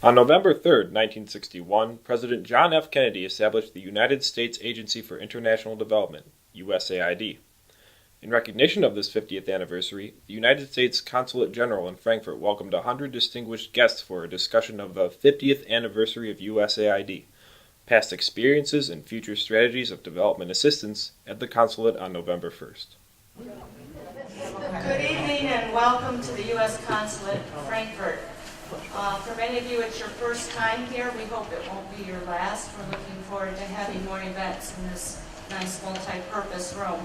On November 3, 1961, President John F. Kennedy established the United States Agency for International Development, USAID. In recognition of this 50th anniversary, the United States Consulate General in Frankfurt welcomed 100 distinguished guests for a discussion of the 50th anniversary of USAID, past experiences and future strategies of development assistance at the Consulate on November 1st. Good evening and welcome to the U.S. Consulate in Frankfurt. For many of you, it's your first time here. We hope it won't be your last. We're looking forward to having more events in this nice multi-purpose room.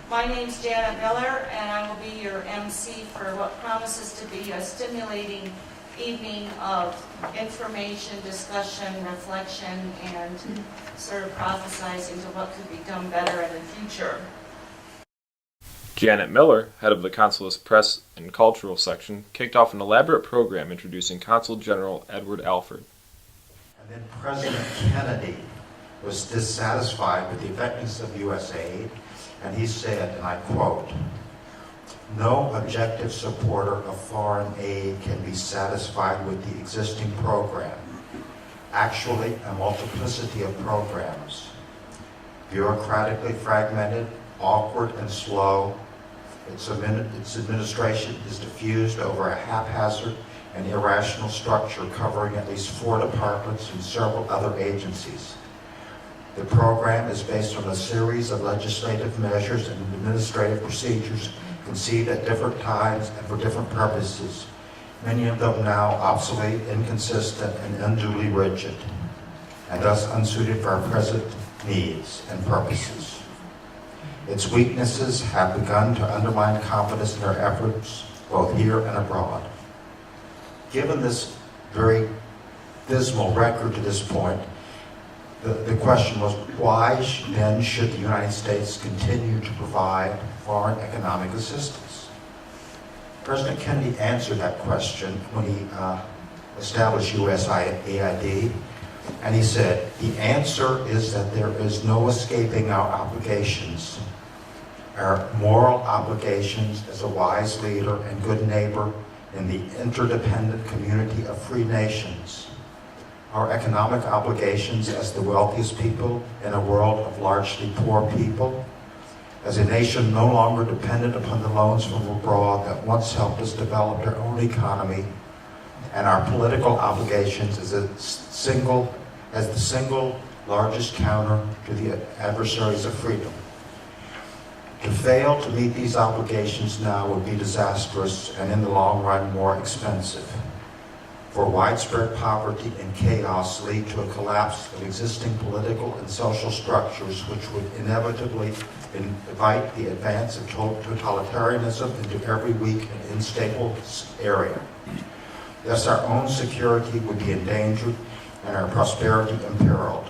My name's Janet Miller, and I will be your MC for what promises to be a stimulating evening of information, discussion, reflection, and sort of prophesizing to what could be done better in the future. Janet Miller, head of the Consulate's Press and Cultural Section, kicked off an elaborate program introducing Consul General Edward Alford. And then President Kennedy was dissatisfied with the effectiveness of USAID, and he said, and I quote, "No objective supporter of foreign aid can be satisfied with the existing program. Actually, a multiplicity of programs, bureaucratically fragmented, awkward and slow. Its administration is diffused over a haphazard and irrational structure covering at least 4 departments and several other agencies. The program is based on a series of legislative measures and administrative procedures conceived at different times and for different purposes, many of them now obsolete, inconsistent, and unduly rigid, and thus unsuited for our present needs and purposes. Its weaknesses have begun to undermine confidence in our efforts, both here and abroad." Given this very dismal record to this point, the question was, why then should the United States continue to provide foreign economic assistance? President Kennedy answered that question when he established USAID, and he said, "The answer is that there is no escaping our obligations, our moral obligations as a wise leader and good neighbor in the interdependent community of free nations, our economic obligations as the wealthiest people in a world of largely poor people, as a nation no longer dependent upon the loans from abroad that once helped us develop our own economy, and our political obligations as the single largest counter to the adversaries of freedom. To fail to meet these obligations now would be disastrous and in the long run more expensive. For widespread poverty and chaos lead to a collapse of existing political and social structures which would inevitably invite the advance of totalitarianism into every weak and unstable area. Thus our own security would be endangered and our prosperity imperiled.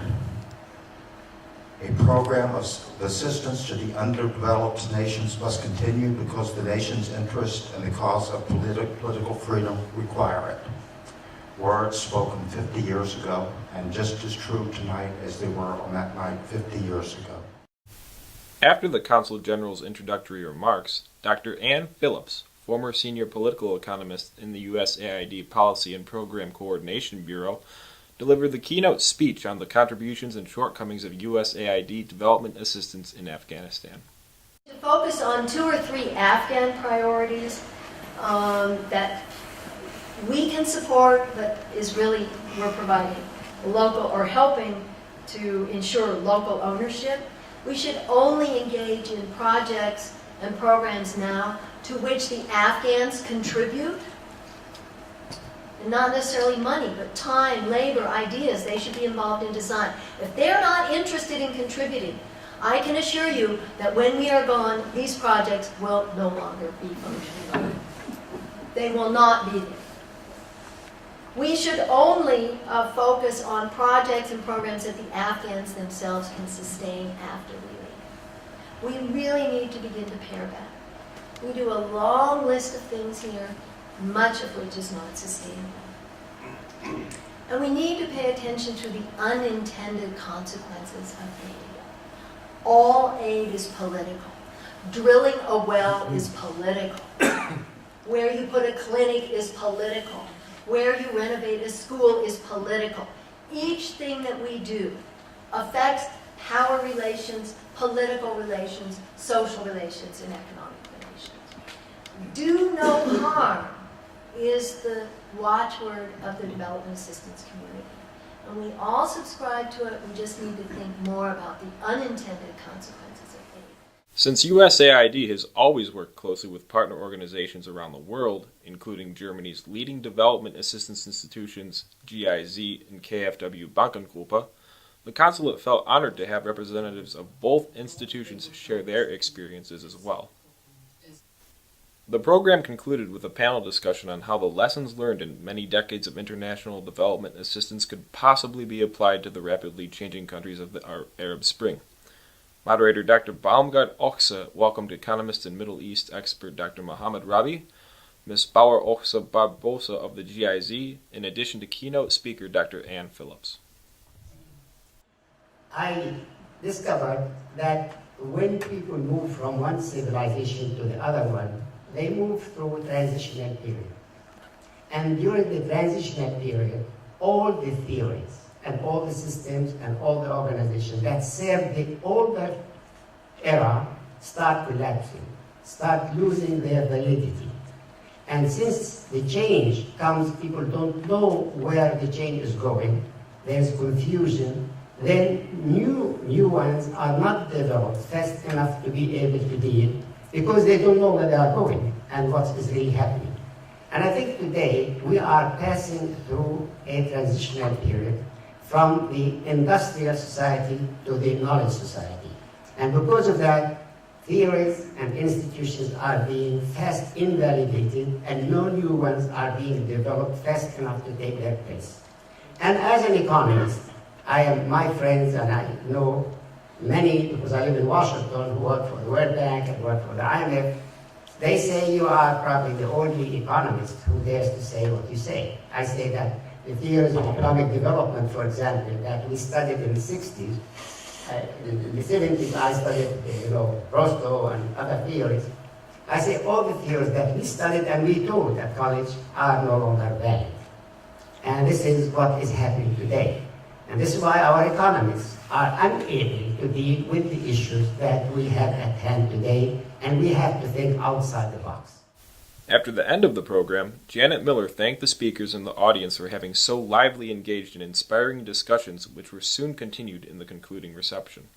A program of assistance to the underdeveloped nations must continue because the nation's interest and the cause of political freedom require it." Words spoken 50 years ago, and just as true tonight as they were on that night 50 years ago. After the Consul General's introductory remarks, Dr. Ann Phillips, former senior political economist in the USAID Policy and Program Coordination Bureau, delivered the keynote speech on the contributions and shortcomings of USAID development assistance in Afghanistan. To focus on 2 or 3 Afghan priorities that we can support, but is really we're providing local or helping to ensure local ownership. We should only engage in projects and programs now to which the Afghans contribute. And not necessarily money, but time, labor, ideas. They should be involved in design. If they're not interested in contributing, I can assure you that when we are gone, these projects will no longer be functioning. They will not be there. We should only focus on projects and programs that the Afghans themselves can sustain after we leave. We really need to begin to pare back. We do a long list of things here, much of which is not sustainable. And we need to pay attention to the unintended consequences of aid. All aid is political. Drilling a well is political. Where you put a clinic is political. where you renovate a school is political. Each thing that we do affects power relations, political relations, social relations, and economic relations. Do no harm is the watchword of the development assistance community. And we all subscribe to it, we just need to think more about the unintended consequences of aid. Since USAID has always worked closely with partner organizations around the world, including Germany's leading development assistance institutions, GIZ and KfW Bankengruppe, the Consulate felt honored to have representatives of both institutions share their experiences as well. The program concluded with a panel discussion on how the lessons learned in many decades of international development assistance could possibly be applied to the rapidly changing countries of the Arab Spring. Moderator Dr. Baumgart Ochse welcomed economist and Middle East expert Dr. Mohammed Rabi, Ms. Bauer Ochse Barbosa of the GIZ, in addition to keynote speaker Dr. Ann Phillips. I discovered that when people move from one civilization to the other one, they move through a transitional period. And during the transitional period, all the theories and all the systems and all the organizations that serve the older era start collapsing, start losing their validity. And since the change comes, people don't know where the change is going, there's confusion, then new ones are not developed fast enough to be able to deal because they don't know where they are going and what is really happening. And I think today we are passing through a transitional period from the industrial society to the knowledge society. And because of that, theories and institutions are being fast invalidated and no new ones are being developed fast enough to take their place. And as an economist, my friends, and I know many, because I live in Washington, who work for the World Bank and work for the IMF, they say you are probably the only economist who dares to say what you say. I say that the theories of economic development, for example, that we studied in the 60s, in the 70s I studied, Rostow and other theories. I say all the theories that we studied and we taught at college are no longer valid. And this is what is happening today. And this is why our economists are unable to deal with the issues that we have at hand today, and we have to think outside the box. After the end of the program, Janet Miller thanked the speakers and the audience for having so lively engaged in inspiring discussions which were soon continued in the concluding reception.